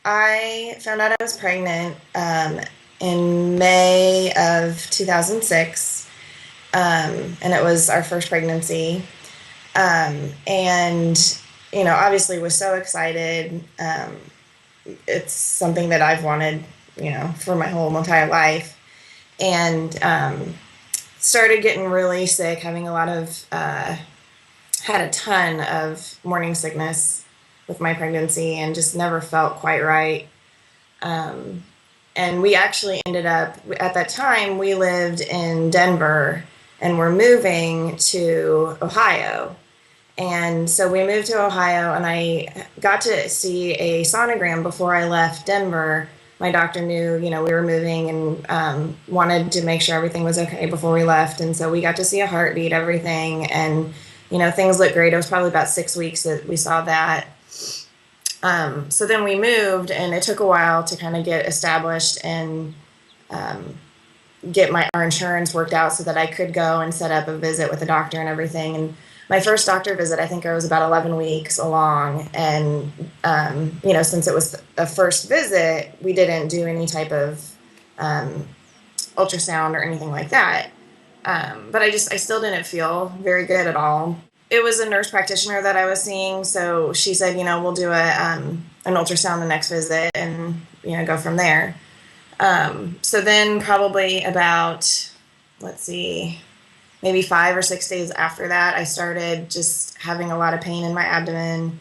I found out I was pregnant in May of 2006, and it was our first pregnancy. And, obviously was so excited. It's something that I've wanted, for my whole entire life. And started getting really sick, having had a ton of morning sickness with my pregnancy and just never felt quite right. Um, and we actually ended up, at that time, we lived in Denver and we're moving to Ohio. And so we moved to Ohio, and I got to see a sonogram before I left Denver. My doctor knew, we were moving and wanted to make sure everything was okay before we left. And so we got to see a heartbeat, everything, and, things looked great. It was probably about 6 weeks that we saw that. So then we moved, and it took a while to kind of get established and get our insurance worked out so that I could go and set up a visit with the doctor and everything. And my first doctor visit, I think I was about 11 weeks along. And, since it was a first visit, we didn't do any type of ultrasound or anything like that. But I still didn't feel very good at all. It was a nurse practitioner that I was seeing. So she said, we'll do an ultrasound the next visit and, go from there. So then probably about, maybe 5 or 6 days after that, I started just having a lot of pain in my abdomen.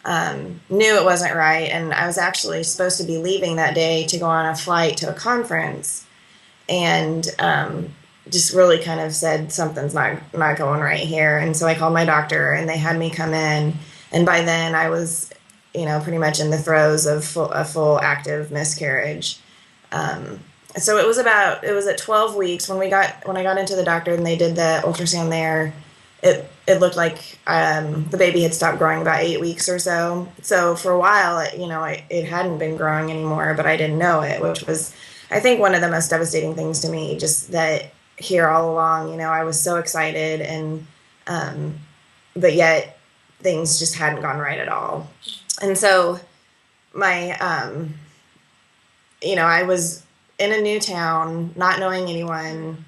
Knew it wasn't right, and I was actually supposed to be leaving that day to go on a flight to a conference, and just really kind of said something's not going right here. And so I called my doctor, and they had me come in, and by then I was, pretty much in the throes of a full active miscarriage. So it was at 12 weeks when I got into the doctor and they did the ultrasound there. It looked like the baby had stopped growing about 8 weeks or so. So for a while, it hadn't been growing anymore, but I didn't know it, which was, I think, one of the most devastating things to me. Just that here all along, I was so excited, and but yet things just hadn't gone right at all. And so my I was in a new town, not knowing anyone.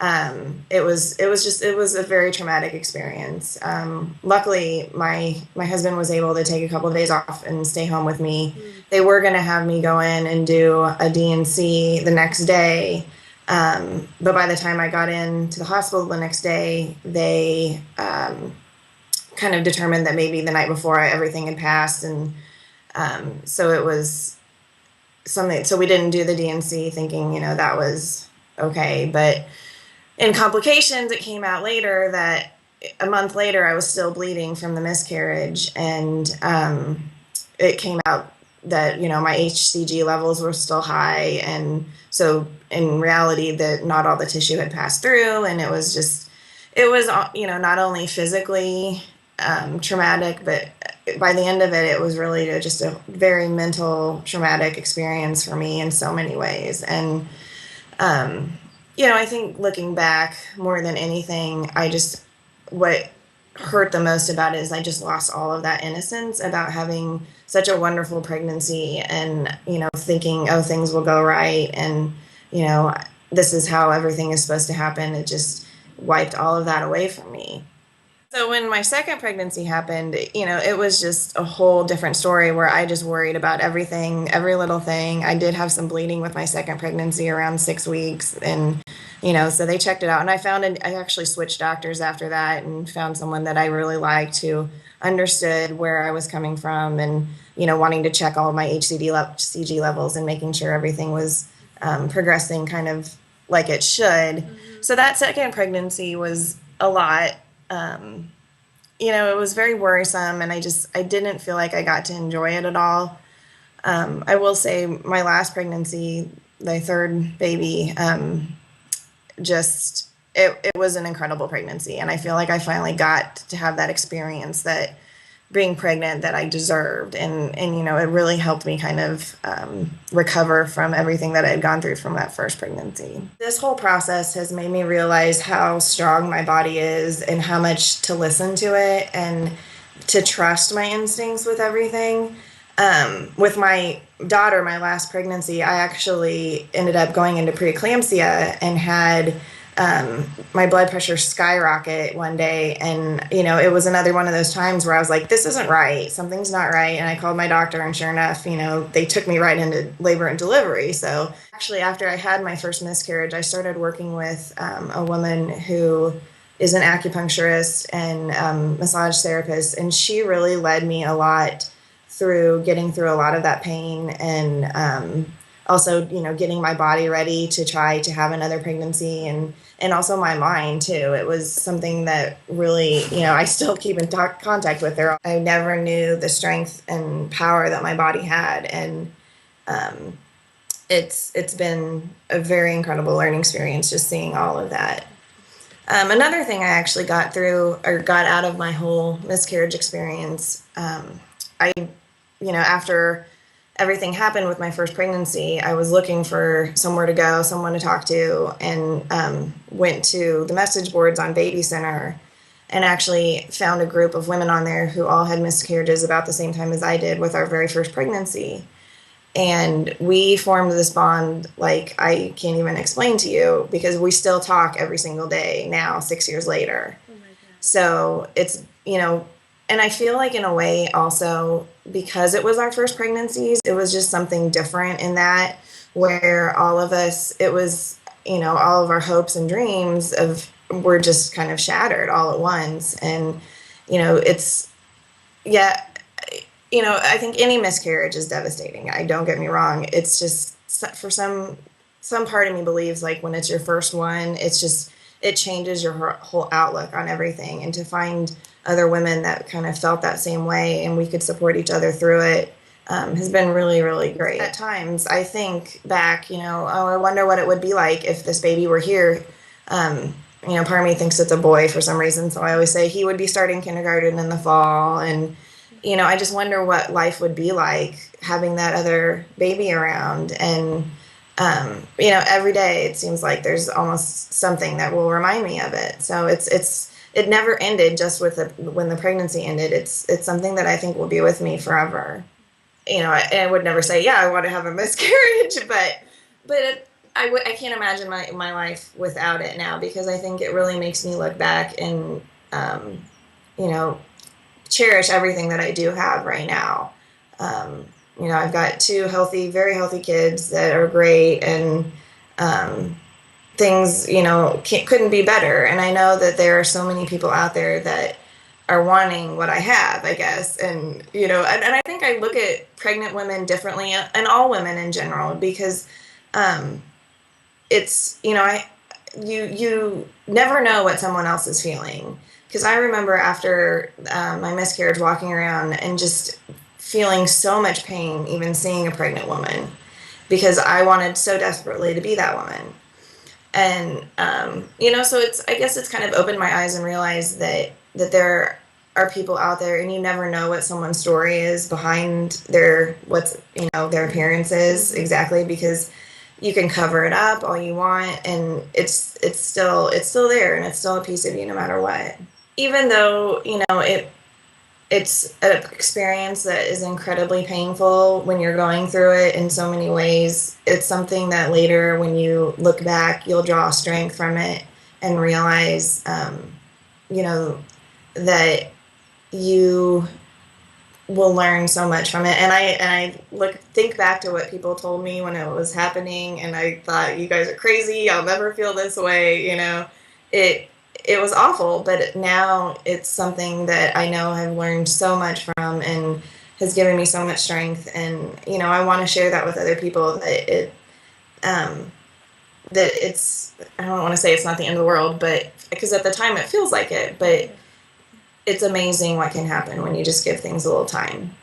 It was a very traumatic experience. Luckily, my husband was able to take a couple of days off and stay home with me. They were going to have me go in and do a D&C the next day. But by the time I got into the hospital the next day, they kind of determined that maybe the night before everything had passed. And so it was something, so we didn't do the D&C thinking, that was okay. But in complications, it came out later that a month later, I was still bleeding from the miscarriage. And it came out that, my HCG levels were still high. And so in reality, that not all the tissue had passed through. And it was, not only physically traumatic, but by the end of it, it was really just a very mental, traumatic experience for me in so many ways. And, I think looking back more than anything, what hurt the most about it is I just lost all of that innocence about having such a wonderful pregnancy and, thinking, oh, things will go right. And, this is how everything is supposed to happen. It just wiped all of that away from me. So when my second pregnancy happened, it was just a whole different story where I just worried about everything, every little thing. I did have some bleeding with my second pregnancy around 6 weeks, and, so they checked it out. And I actually switched doctors after that and found someone that I really liked who understood where I was coming from and, wanting to check all of my HCG levels and making sure everything was progressing kind of like it should. Mm-hmm. So that second pregnancy was a lot. It was very worrisome, and I didn't feel like I got to enjoy it at all. I will say my last pregnancy, the third baby, it was an incredible pregnancy. And I feel like I finally got to have that experience that being pregnant that I deserved. And it really helped me kind of recover from everything that I had gone through from that first pregnancy. This whole process has made me realize how strong my body is and how much to listen to it and to trust my instincts with everything. With my daughter, my last pregnancy, I actually ended up going into preeclampsia and had my blood pressure skyrocket one day. And, it was another one of those times where I was like, this isn't right. Something's not right. And I called my doctor, and sure enough, they took me right into labor and delivery. So actually, after I had my first miscarriage, I started working with a woman who is an acupuncturist and massage therapist. And she really led me a lot through getting through a lot of that pain, and also, getting my body ready to try to have another pregnancy, and also my mind too. It was something that really, I still keep in contact with her. I never knew the strength and power that my body had, and it's been a very incredible learning experience just seeing all of that. Another thing I actually got out of my whole miscarriage experience, after everything happened with my first pregnancy, I was looking for somewhere to go, someone to talk to, and went to the message boards on Baby Center, and actually found a group of women on there who all had miscarriages about the same time as I did with our very first pregnancy. And we formed this bond like I can't even explain to you, because we still talk every single day now, 6 years later. Oh my God. So it's, and I feel like in a way also, because it was our first pregnancies, it was just something different in that, where all of us, it was, all of our hopes and dreams were just kind of shattered all at once. And, it's, yeah, I think any miscarriage is devastating. Don't get me wrong. It's just, for some part of me believes like when it's your first one, it changes your whole outlook on everything. And to find other women that kind of felt that same way and we could support each other through it has been really, really great. At times I think back, I wonder what it would be like if this baby were here. Part of me thinks it's a boy for some reason. So I always say he would be starting kindergarten in the fall. And, I just wonder what life would be like having that other baby around. And, every day it seems like there's almost something that will remind me of it. So it never ended just when the pregnancy ended. It's something that I think will be with me forever. I would never say, yeah, I want to have a miscarriage, but I can't imagine my life without it now, because I think it really makes me look back and, cherish everything that I do have right now. I've got two very healthy kids that are great, and things, couldn't be better. And I know that there are so many people out there that are wanting what I have, I guess. And, and I think I look at pregnant women differently, and all women in general, because it's, you never know what someone else is feeling. Because I remember after my miscarriage walking around and just feeling so much pain, even seeing a pregnant woman, because I wanted so desperately to be that woman. And, so I guess it's kind of opened my eyes and realized that there are people out there, and you never know what someone's story is behind their appearance is exactly, because you can cover it up all you want, and it's still there, and it's still a piece of you no matter what. Even though, it's an experience that is incredibly painful when you're going through it in so many ways, it's something that later, when you look back, you'll draw strength from it and realize, that you will learn so much from it. And I think back to what people told me when it was happening, and I thought, you guys are crazy. I'll never feel this way. It was awful, but now it's something that I know I've learned so much from, and has given me so much strength. And, I want to share that with other people, that it's, I don't want to say it's not the end of the world, but because at the time it feels like it, but it's amazing what can happen when you just give things a little time.